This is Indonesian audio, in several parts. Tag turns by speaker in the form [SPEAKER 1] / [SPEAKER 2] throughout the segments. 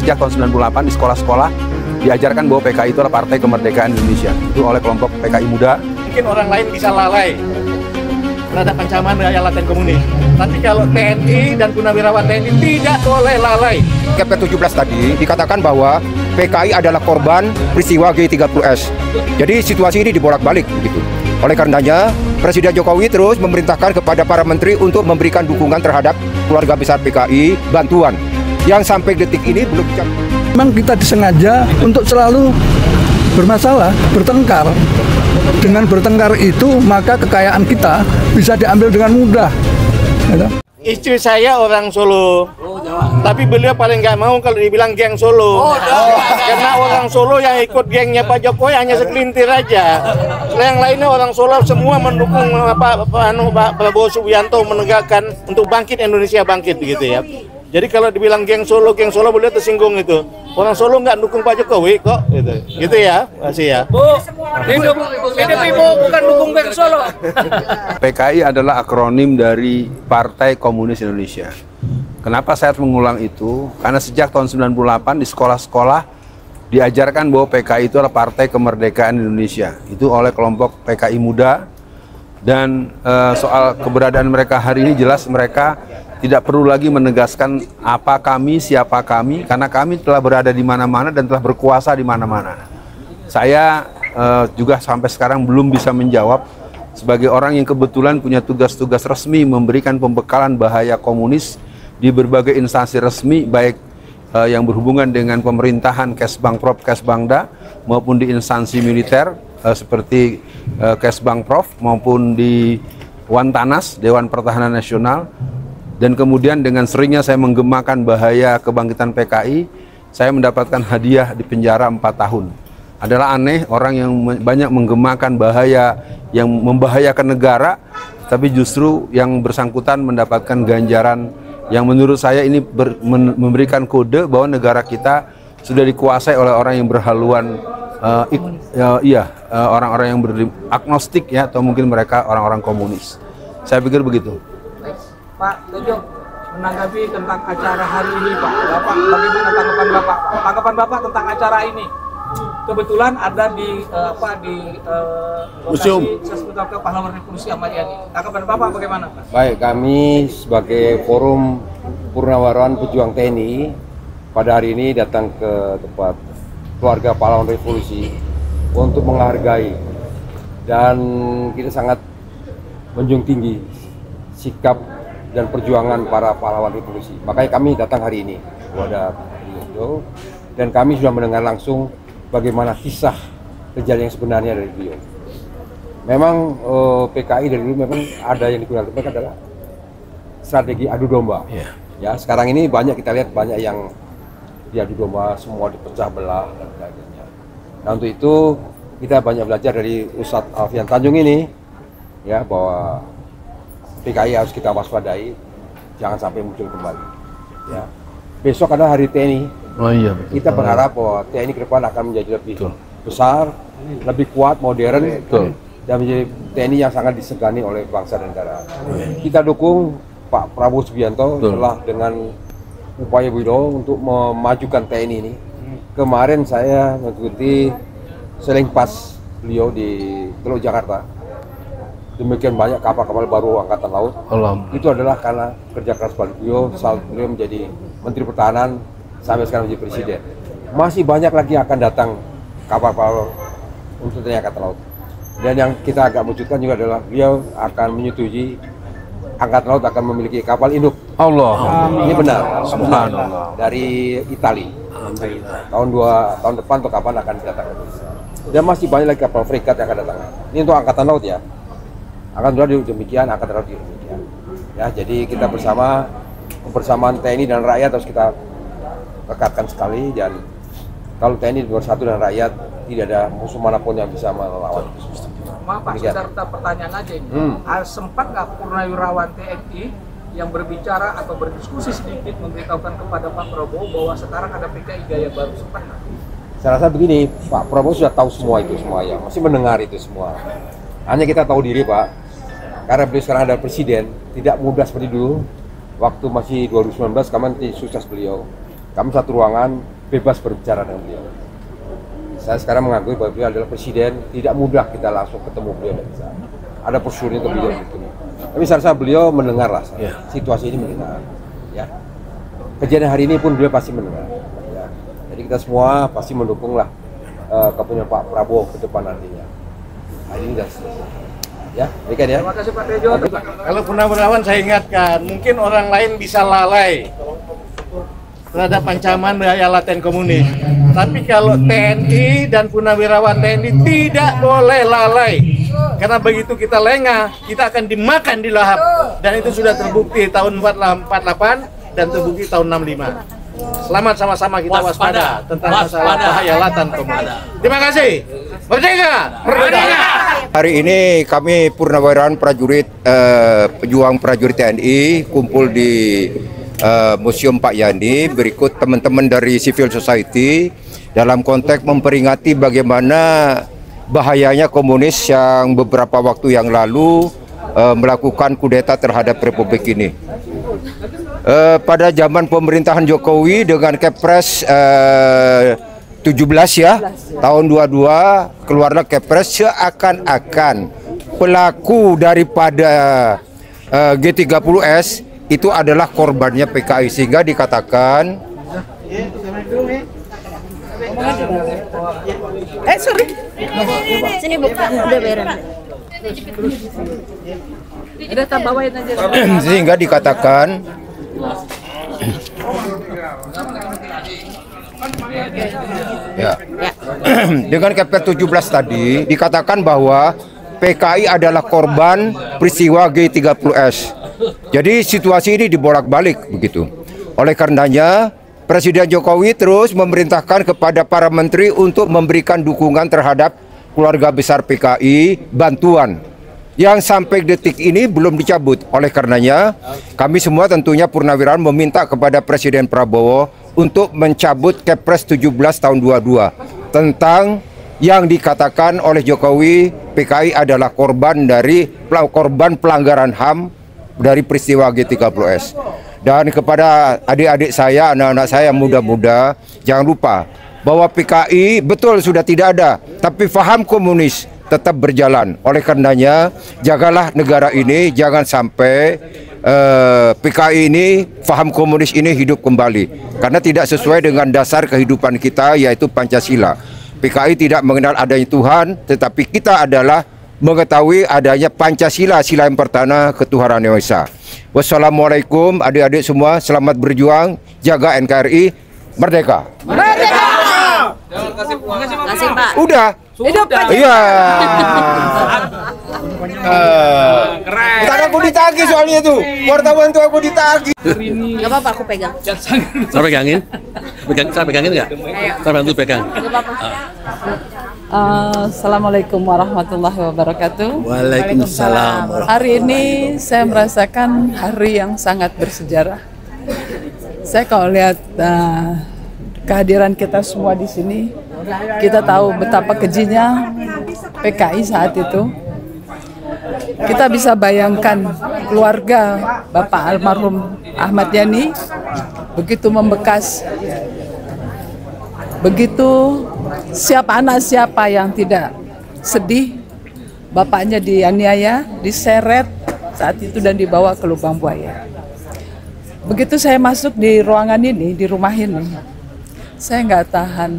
[SPEAKER 1] sejak tahun 98 di sekolah-sekolah diajarkan bahwa PKI itu adalah Partai Kemerdekaan Indonesia. Itu oleh kelompok PKI Muda.
[SPEAKER 2] Mungkin orang lain bisa lalai terhadap ancaman Raya Laten Komunis. Tapi kalau TNI dan Purnawirawan TNI tidak boleh lalai.
[SPEAKER 3] Kepres 17 tadi dikatakan bahwa PKI adalah korban peristiwa G30S. Jadi situasi ini dibolak-balik begitu. Oleh karenanya, Presiden Jokowi terus memerintahkan kepada para menteri untuk memberikan dukungan terhadap keluarga besar PKI, bantuan yang sampai detik ini belum bisa.
[SPEAKER 4] Memang kita disengaja untuk selalu bermasalah, bertengkar. Dengan bertengkar itu, maka kekayaan kita bisa diambil dengan mudah.
[SPEAKER 2] Istri saya orang Solo, tapi beliau paling nggak mau kalau dibilang geng Solo. Karena orang Solo yang ikut gengnya Pak Jokowi hanya segelintir aja. Yang lainnya orang Solo semua mendukung Pak Prabowo Subianto menegakkan untuk bangkit Indonesia bangkit gitu ya. Jadi kalau dibilang geng Solo beliau tersinggung itu. Orang Solo nggak dukung Pak Jokowi kok, gitu ya, masih ya.
[SPEAKER 5] Bu, hidup ibu bukan dukung geng Solo.
[SPEAKER 1] PKI adalah akronim dari Partai Komunis Indonesia. Kenapa saya harus mengulang itu? Karena sejak tahun 98 di sekolah-sekolah diajarkan bahwa PKI itu adalah Partai Kemerdekaan Indonesia. Itu oleh kelompok PKI Muda. Dan soal keberadaan mereka hari ini jelas mereka tidak perlu lagi menegaskan apa kami, siapa kami, karena kami telah berada di mana-mana dan telah berkuasa di mana-mana. Saya juga sampai sekarang belum bisa menjawab sebagai orang yang kebetulan punya tugas-tugas resmi memberikan pembekalan bahaya komunis di berbagai instansi resmi, baik yang berhubungan dengan pemerintahan Kesbangprov, Kesbangda, maupun di instansi militer seperti Kesbangprov, maupun di Wantanas, Dewan Pertahanan Nasional. Dan kemudian dengan seringnya saya menggemakan bahaya kebangkitan PKI, saya mendapatkan hadiah di penjara 4 tahun. Adalah aneh orang yang banyak menggemakan bahaya yang membahayakan negara, tapi justru yang bersangkutan mendapatkan ganjaran yang menurut saya ini memberikan kode bahwa negara kita sudah dikuasai oleh orang yang berhaluan, orang-orang yang agnostik ya, atau mungkin mereka orang-orang komunis. Saya pikir begitu.
[SPEAKER 5] Pak Tejo, menanggapi tentang acara hari ini, Pak. Bapak, bagaimana tanggapan Bapak? Tanggapan Bapak tentang acara ini? Kebetulan ada di lokasi Sesbudaka Pahlawan Revolusi Ahmad Yani. Tanggapan Bapak bagaimana, Pak?
[SPEAKER 3] Baik, kami sebagai Forum Purnawirawan Pejuang TNI pada hari ini datang ke tempat keluarga pahlawan revolusi untuk menghargai, dan kita sangat menjunjung tinggi sikap dan perjuangan para pahlawan revolusi. Makanya kami datang hari ini kepada beliau, dan kami sudah mendengar langsung bagaimana kisah kejadian yang sebenarnya dari beliau. Memang PKI dari dulu memang ada yang digunakan mereka adalah strategi adu domba. Ya, sekarang ini banyak kita lihat banyak yang diadu domba, semua dipecah belah dan sebagainya. Nah, untuk itu kita banyak belajar dari Ustadz Alfian Tanjung ini, ya, bahwa PKI harus kita waspadai, jangan sampai muncul kembali. Ya. Besok adalah Hari TNI.
[SPEAKER 1] Oh iya, betul.
[SPEAKER 3] Kita berharap bahwa TNI ke depan akan menjadi lebih besar, lebih kuat, modern, dan menjadi TNI yang sangat disegani oleh bangsa dan negara. Kita dukung Pak Prabowo Subianto telah dengan upaya beliau untuk memajukan TNI ini. Kemarin saya mengikuti selengpas beliau di Teluk Jakarta. Demikian banyak kapal-kapal baru Angkatan Laut. Itu adalah karena kerja keras beliau saat beliau menjadi Menteri Pertahanan sampai sekarang menjadi Presiden. Masih banyak lagi akan datang kapal-kapal untuk TNI Angkatan Laut. Dan yang kita agak wujudkan juga adalah beliau akan menyetujui Angkatan Laut akan memiliki kapal induk.
[SPEAKER 1] Allah.
[SPEAKER 3] Ini benar.
[SPEAKER 1] Subhanallah.
[SPEAKER 3] Dari Itali. Tahun depan atau kapan akan datang ke Indonesia. Dan masih banyak lagi kapal frigat yang akan datang. Ini untuk Angkatan Laut ya. Angkatan Laut demikian, Angkatan Laut demikian. Ya, jadi kita kebersamaan TNI dan rakyat harus kita rekatkan sekali, dan kalau TNI bersatu dan rakyat tidak ada musuh manapun yang bisa melawan.
[SPEAKER 5] Maaf Pak, sekedar pertanyaan aja ini. Sempat nggak Purnawirawan TNI yang berbicara atau berdiskusi sedikit memberitahukan kepada Pak Prabowo bahwa sekarang ada PKI gaya baru? Sempat nggak?
[SPEAKER 3] Saya rasa begini, Pak Prabowo sudah tahu semua itu, ya, masih mendengar itu semua. Hanya kita tahu diri, Pak. Karena beliau sekarang ada presiden, tidak mudah seperti dulu. Waktu masih 2019, kemarin sukses beliau. kami satu ruangan bebas berbicara dengan beliau. Saya sekarang mengakui bahwa beliau adalah presiden, tidak mudah kita langsung ketemu beliau dan bisa. Ada prosedur untuk beliau gitu. Tapi saya rasa beliau mendengar lah, situasi ini mendengar. Ya. Kejadian hari ini pun beliau pasti mendengar. Ya. Jadi kita semua pasti mendukung lah kepemimpinan Pak Prabowo ke depan nantinya. Hari ini sudah selesai. Ya, demikian ya.
[SPEAKER 5] Terima kasih Pak Tejo.
[SPEAKER 2] Kalau Purnawirawan saya ingatkan, mungkin orang lain bisa lalai terhadap ancaman bahaya laten komunis. Tapi kalau TNI dan Purnawirawan TNI tidak boleh lalai. Karena begitu kita lengah, kita akan dimakan di lahap. Dan itu sudah terbukti tahun 48 dan terbukti tahun 65. Selamat sama-sama kita waspada tentang masalah bahaya laten komunis. Terima kasih. Merdeka! Merdeka!
[SPEAKER 6] Hari ini kami Purnawirawan prajurit pejuang prajurit TNI kumpul di Museum Pak Yani berikut teman-teman dari civil society dalam konteks memperingati bagaimana bahayanya komunis yang beberapa waktu yang lalu melakukan kudeta terhadap republik ini. Pada zaman pemerintahan Jokowi dengan Kepres 17 ya, tahun 22 keluarlah Kepres seakan-akan pelaku daripada G30S itu adalah korbannya PKI, sehingga dikatakan
[SPEAKER 7] sini bukan udah beran. Udah tambahin aja.
[SPEAKER 6] Sehingga dikatakan ya. Dengan Kepres 17 tadi dikatakan bahwa PKI adalah korban peristiwa G30S. Jadi situasi ini dibolak-balik begitu. Oleh karenanya Presiden Jokowi terus memerintahkan kepada para menteri untuk memberikan dukungan terhadap keluarga besar PKI, bantuan yang sampai detik ini belum dicabut. Oleh karenanya kami semua tentunya Purnawirawan meminta kepada Presiden Prabowo untuk mencabut Kepres 17 tahun 22 tentang yang dikatakan oleh Jokowi PKI adalah korban pelanggaran HAM dari peristiwa G30S. Dan kepada adik-adik saya, anak-anak saya yang muda-muda, jangan lupa bahwa PKI betul sudah tidak ada, tapi faham komunis tetap berjalan. Oleh karenanya jagalah negara ini, jangan sampai PKI ini, faham komunis ini hidup kembali, karena tidak sesuai dengan dasar kehidupan kita yaitu Pancasila. PKI tidak mengenal adanya Tuhan, tetapi kita adalah mengetahui adanya Pancasila, sila yang pertama, ketuhanan yang esa. Wassalamualaikum adik-adik semua, selamat berjuang, jaga NKRI, merdeka.
[SPEAKER 7] Merdeka! Terima kasih Pak.
[SPEAKER 6] Udah.
[SPEAKER 7] Hidup Pak.
[SPEAKER 6] Iya. Karena aku ditagih soalnya tuh, wartawan tuh aku ditagih.
[SPEAKER 7] Gak apa-apa, aku pegang.
[SPEAKER 8] Saya pegangin? Saya pegangin nggak? Saya bantu pegang.
[SPEAKER 9] Assalamualaikum warahmatullahi wabarakatuh.
[SPEAKER 8] Waalaikumsalam.
[SPEAKER 9] Hari ini saya merasakan hari yang sangat bersejarah. Saya kalau lihat kehadiran kita semua di sini, kita tahu betapa kejinya PKI saat itu. Kita bisa bayangkan keluarga Bapak almarhum Ahmad Yani begitu membekas, begitu siapa anak siapa yang tidak sedih bapaknya dianiaya, diseret saat itu dan dibawa ke lubang buaya. Begitu saya masuk di ruangan ini, di rumah ini, saya nggak tahan.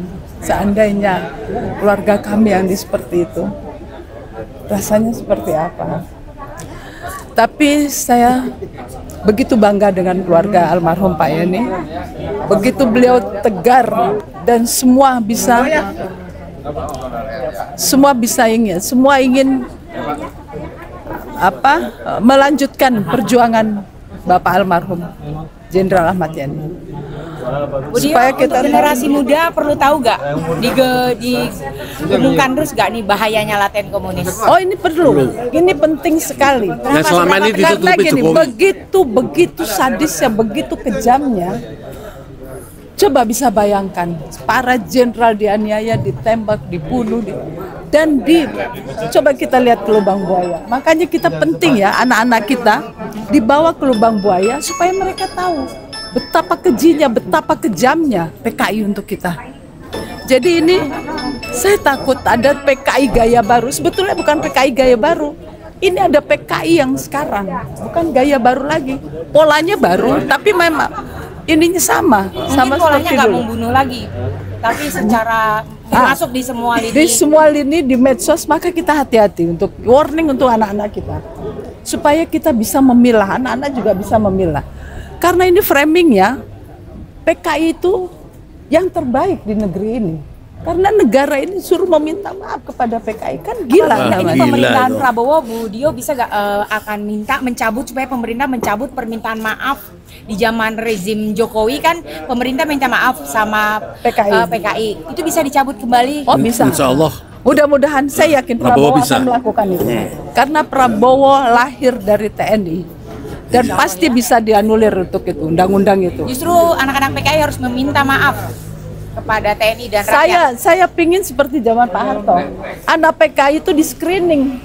[SPEAKER 9] Seandainya keluarga kami yang seperti itu, rasanya seperti apa? Tapi saya begitu bangga dengan keluarga almarhum Pak Yani. Begitu beliau tegar dan semua ingin melanjutkan perjuangan Bapak almarhum Jenderal Ahmad Yani.
[SPEAKER 7] Supaya kita generasi muda perlu tahu nggak diumumkan terus nggak nih bahayanya laten komunis?
[SPEAKER 9] Oh, ini perlu, ini penting sekali.
[SPEAKER 8] Yang selama ini ditutupi Jokowi.
[SPEAKER 9] Begitu sadisnya, begitu kejamnya. Coba bisa bayangkan, para jenderal dianiaya, ditembak, dibunuh, coba kita lihat ke lubang buaya. Makanya kita penting ya, anak-anak kita dibawa ke lubang buaya supaya mereka tahu betapa kejinya, betapa kejamnya PKI untuk kita. Jadi ini saya takut ada PKI gaya baru. Sebetulnya bukan PKI gaya baru. Ini ada PKI yang sekarang, bukan gaya baru lagi. Polanya baru, tapi memang ininya sama
[SPEAKER 7] polanya
[SPEAKER 9] seperti
[SPEAKER 7] nggak
[SPEAKER 9] dulu.
[SPEAKER 7] membunuh lagi, tapi secara masuk di semua lini.
[SPEAKER 9] Di semua lini di medsos, maka kita hati-hati untuk warning untuk anak-anak kita, supaya kita bisa memilah, anak-anak juga bisa memilah. Karena ini framingnya PKI itu yang terbaik di negeri ini. Karena negara ini suruh meminta maaf kepada PKI, kan gila namanya.
[SPEAKER 7] Ini pemerintahan Prabowo, Bu Dio bisa gak akan minta mencabut, supaya pemerintah mencabut permintaan maaf di zaman rezim Jokowi, kan pemerintah minta maaf sama PKI. Itu bisa dicabut kembali?
[SPEAKER 9] Oh bisa.
[SPEAKER 8] Insya Allah.
[SPEAKER 9] Mudah-mudahan, saya yakin Prabowo
[SPEAKER 8] bisa
[SPEAKER 9] akan melakukan itu. Karena Prabowo lahir dari TNI. Dan pasti bisa dianulir untuk itu, undang-undang itu.
[SPEAKER 7] Justru anak-anak PKI harus meminta maaf kepada TNI dan rakyat.
[SPEAKER 9] Saya pingin seperti zaman Pak Harto. Anak PKI itu di screening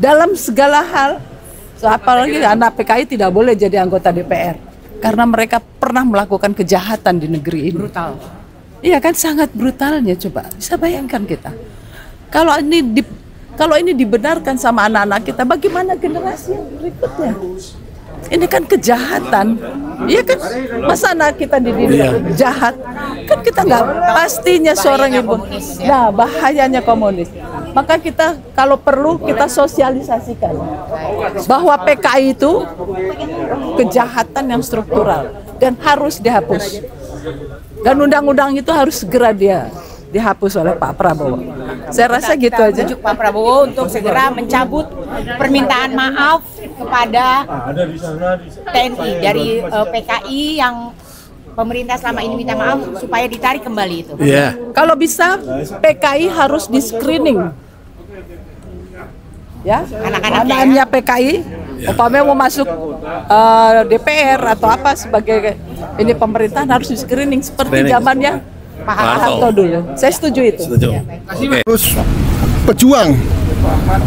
[SPEAKER 9] dalam segala hal. Apalagi anak PKI tidak boleh jadi anggota DPR karena mereka pernah melakukan kejahatan di negeri ini.
[SPEAKER 7] Brutal.
[SPEAKER 9] Iya kan, sangat brutalnya, coba bisa bayangkan kita. Kalau ini dibenarkan sama anak-anak kita, bagaimana generasi yang berikutnya? Ini kan kejahatan, iya kan? Masa anak kita dididik jahat? Kan kita nggak pastinya seorang ibu. Nah, bahayanya komunis. Maka kita kalau perlu kita sosialisasikan bahwa PKI itu kejahatan yang struktural dan harus dihapus. Dan undang-undang itu harus segera dihapus oleh Pak Prabowo. Saya rasa gitu aja.
[SPEAKER 7] Menunjuk Pak Prabowo untuk segera mencabut permintaan maaf kepada TNI dari PKI yang pemerintah selama ini minta maaf, supaya ditarik kembali itu.
[SPEAKER 8] Iya.
[SPEAKER 9] Kalau bisa PKI harus di screening. Ya, anak-anaknya PKI, umpamanya mau masuk DPR atau apa sebagai ini pemerintahan, harus di screening seperti zamannya Pak Harto dulu. Saya setuju itu.
[SPEAKER 10] Terus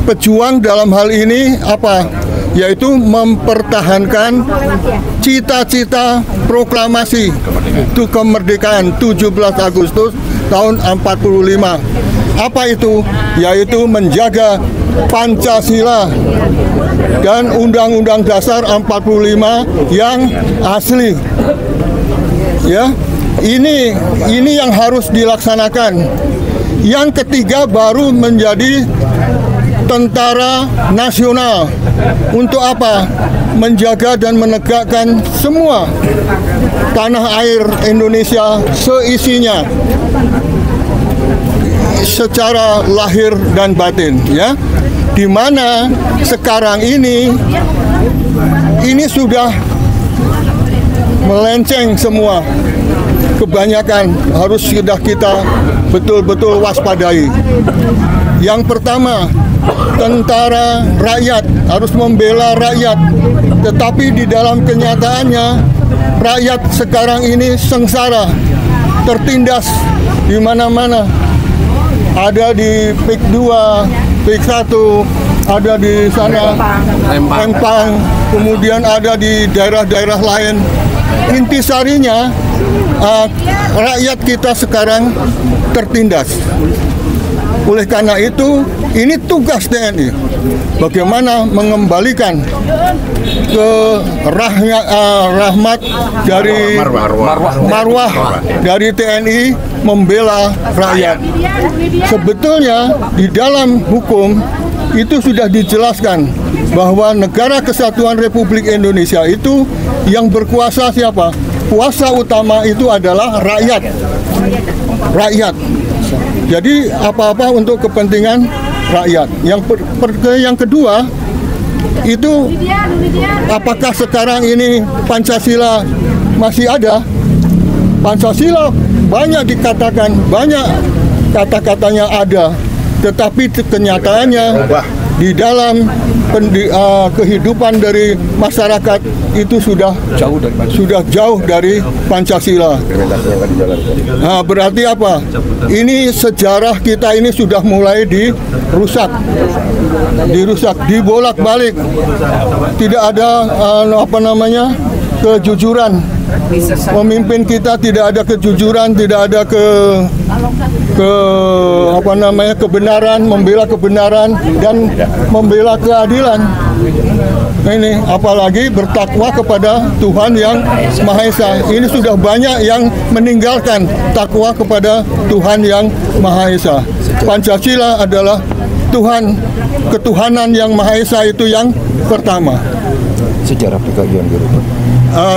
[SPEAKER 10] pejuang dalam hal ini apa? Yaitu mempertahankan cita-cita proklamasi itu kemerdekaan 17 Agustus tahun 45. Apa itu? Yaitu menjaga Pancasila dan Undang-Undang Dasar 45 yang asli. Ya. Ini yang harus dilaksanakan. Yang ketiga baru menjadi tentara nasional. Untuk apa? Menjaga dan menegakkan semua tanah air Indonesia seisinya secara lahir dan batin, ya. Di mana sekarang ini sudah melenceng semua. Kebanyakan harus sudah kita betul-betul waspadai. Yang pertama, tentara rakyat harus membela rakyat, tetapi di dalam kenyataannya rakyat sekarang ini sengsara, tertindas di mana-mana. Ada di PIK 2, PIK 1, ada di sana Lempang, kemudian ada di daerah-daerah lain. Intisarinya rakyat kita sekarang tertindas. Oleh karena itu, ini tugas TNI. Bagaimana mengembalikan ke rahmat dari marwah dari TNI membela rakyat. Sebetulnya di dalam hukum itu sudah dijelaskan bahwa Negara Kesatuan Republik Indonesia itu yang berkuasa siapa? Kuasa utama itu adalah rakyat. Rakyat. Jadi apa-apa untuk kepentingan rakyat. Yang kedua itu apakah sekarang ini Pancasila masih ada? Pancasila banyak dikatakan, banyak kata-katanya ada, tetapi kenyataannya di dalam kehidupan dari masyarakat itu sudah jauh dari Pancasila. Nah, berarti apa? Ini sejarah kita ini sudah mulai dirusak, dibolak-balik. Tidak ada kejujuran Pemimpin kita tidak ada kejujuran, tidak ada kebenaran, membela kebenaran dan membela keadilan. Ini apalagi bertakwa kepada Tuhan yang Maha Esa. Ini sudah banyak yang meninggalkan takwa kepada Tuhan yang Maha Esa. Pancasila adalah ketuhanan yang Maha Esa itu yang pertama.
[SPEAKER 6] Sejarah PKI yang dirubah.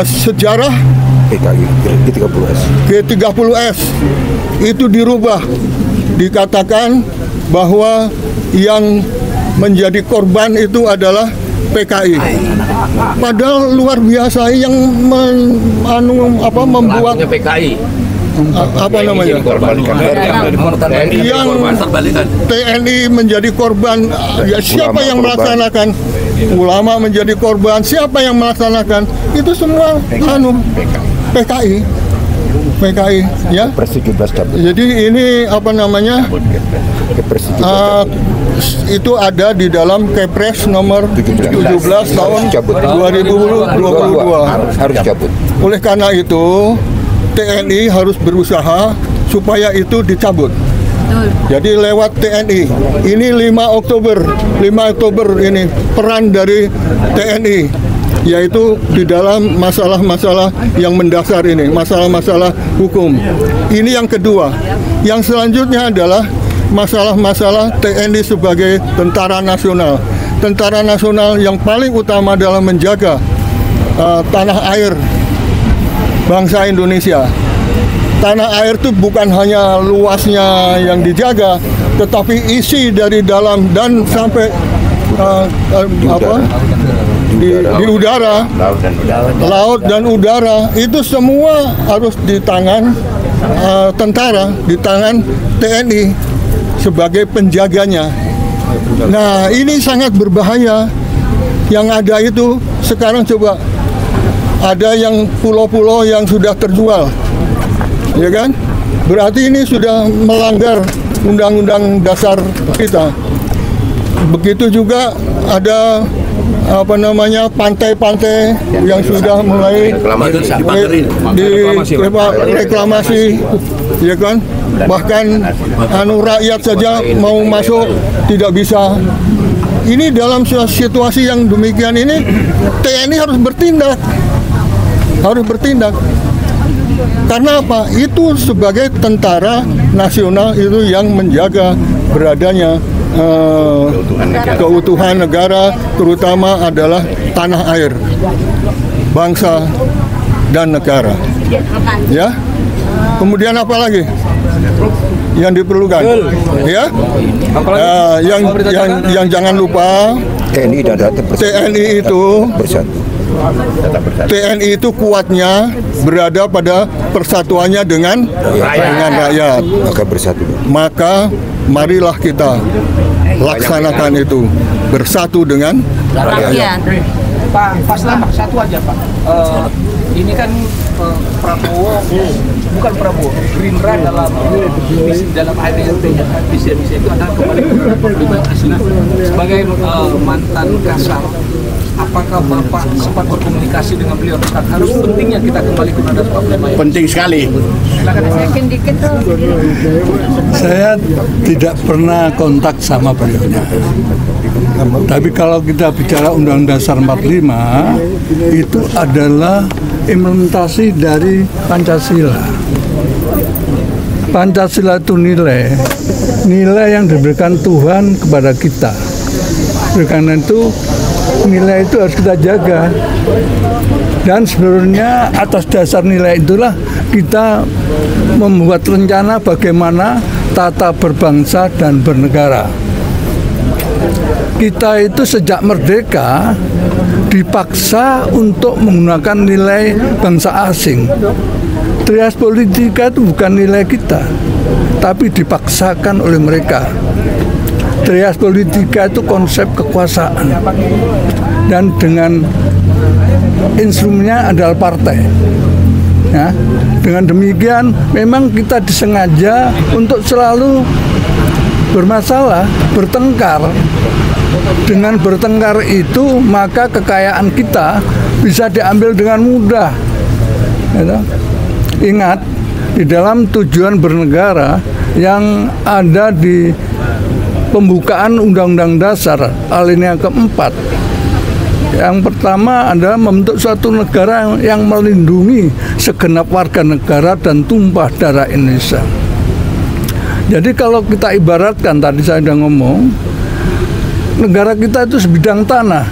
[SPEAKER 10] Sejarah
[SPEAKER 6] PKI
[SPEAKER 10] G30S itu dirubah. Dikatakan bahwa yang menjadi korban itu adalah PKI. Padahal luar biasa yang membuat
[SPEAKER 8] PKI.
[SPEAKER 10] Apa namanya? Yang TNI menjadi korban. Ya, siapa yang melaksanakan? Ulama menjadi korban. Siapa yang melaksanakan? Itu semua PKI. PKI, ya. Jadi ini apa namanya? Itu ada di dalam Kepres nomor 17 tahun 2022.
[SPEAKER 6] Harus cabut.
[SPEAKER 10] Oleh karena itu TNI harus berusaha supaya itu dicabut. Jadi lewat TNI. Ini 5 Oktober ini peran dari TNI, yaitu di dalam masalah-masalah yang mendasar ini, masalah-masalah hukum. Ini yang kedua. Yang selanjutnya adalah masalah-masalah TNI sebagai tentara nasional. Tentara nasional yang paling utama dalam menjaga tanah air bangsa Indonesia. Tanah air itu bukan hanya luasnya yang dijaga, tetapi isi dari dalam dan sampai di udara, laut dan udara, itu semua harus di tangan tentara, di tangan TNI sebagai penjaganya. Nah, ini sangat berbahaya. Yang ada itu sekarang coba ada yang pulau-pulau yang sudah terjual, ya kan? Berarti ini sudah melanggar undang-undang dasar kita. Begitu juga ada pantai-pantai yang sudah mulai reklamasi, ya kan? Bahkan rakyat saja mau masuk tidak bisa. Ini dalam situasi yang demikian ini TNI harus bertindak. Karena apa? Itu sebagai tentara nasional itu yang menjaga beradanya keutuhan negara, terutama adalah tanah air, bangsa dan negara. Ya. Kemudian apa lagi yang diperlukan? Ya. Yang jangan lupa TNI itu bersatu. TNI itu kuatnya berada pada persatuannya dengan rakyat. Maka marilah kita laksanakan itu, bersatu dengan rakyat.
[SPEAKER 5] Pak Selamat, satu aja Pak. Ini kan Prabowo, bukan Prabowo, Gerindra dalam ADRT visi itu adalah kembali sebagai mantan Kasar. Apakah Bapak sempat berkomunikasi dengan beliau tentang harus pentingnya kita kembali ke Mandat 45?
[SPEAKER 2] Penting sekali.
[SPEAKER 4] Saya tidak pernah kontak sama beliaunya. Tapi kalau kita bicara Undang-Undang Dasar 45, itu adalah implementasi dari Pancasila. Pancasila itu nilai yang diberikan Tuhan kepada kita. Karena itu nilai itu harus kita jaga. Dan sebenarnya atas dasar nilai itulah kita membuat rencana bagaimana tata berbangsa dan bernegara. Kita itu sejak merdeka dipaksa untuk menggunakan nilai bangsa asing. Trias politika itu bukan nilai kita, tapi dipaksakan oleh mereka. Trias politika itu konsep kekuasaan, dan dengan instrumennya adalah partai. Ya, dengan demikian memang kita disengaja untuk selalu bermasalah, bertengkar. Dengan bertengkar itu maka kekayaan kita bisa diambil dengan mudah. gitu. Ingat, di dalam tujuan bernegara yang ada di pembukaan Undang-Undang Dasar alinea keempat, yang pertama adalah membentuk suatu negara yang melindungi segenap warga negara dan tumpah darah Indonesia. Jadi kalau kita ibaratkan, tadi saya sudah ngomong, negara kita itu sebidang tanah,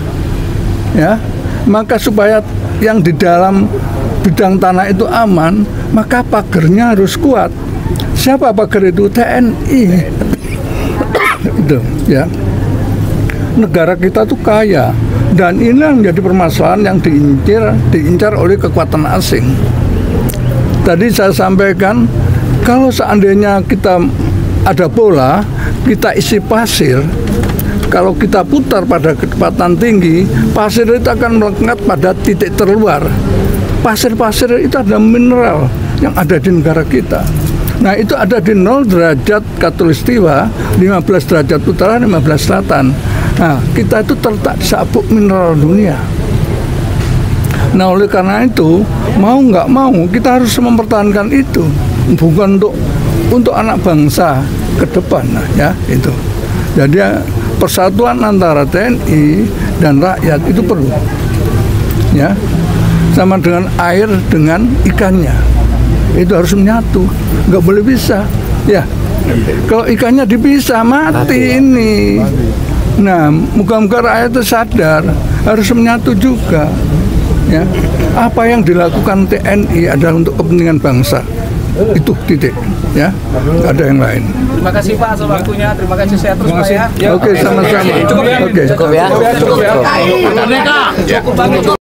[SPEAKER 4] ya, maka supaya yang di dalam bidang tanah itu aman, maka pagernya harus kuat. Siapa pagar itu? TNI. Itu, ya. Negara kita tuh kaya, dan ini yang menjadi permasalahan yang diincar oleh kekuatan asing. Tadi saya sampaikan, kalau seandainya kita ada bola, kita isi pasir, kalau kita putar pada kecepatan tinggi, pasir itu akan melekat pada titik terluar. Pasir-pasir itu ada mineral yang ada di negara kita. Nah, itu ada di 0 derajat khatulistiwa, 15 derajat utara, 15 selatan. Nah, kita itu terletak di sabuk mineral dunia. Nah, oleh karena itu, mau nggak mau, kita harus mempertahankan itu. Bukan untuk anak bangsa ke depan, nah, ya, itu. Jadi, persatuan antara TNI dan rakyat itu perlu. Ya. Sama dengan air dengan ikannya, itu harus menyatu, nggak boleh bisa, ya. Kalau ikannya dipisah mati ini. Nah, moga-moga rakyat itu sadar harus menyatu juga, ya. Apa yang dilakukan TNI adalah untuk kepentingan bangsa, itu titik, ya. Nggak ada yang lain.
[SPEAKER 5] Terima kasih Pak atas waktunya, terima kasih, sehat terus Pak ya.
[SPEAKER 4] Oke, sama-sama.
[SPEAKER 5] Cukup ya.
[SPEAKER 4] Oke.
[SPEAKER 5] Cukup ya. Cukup ya. Cukup banget.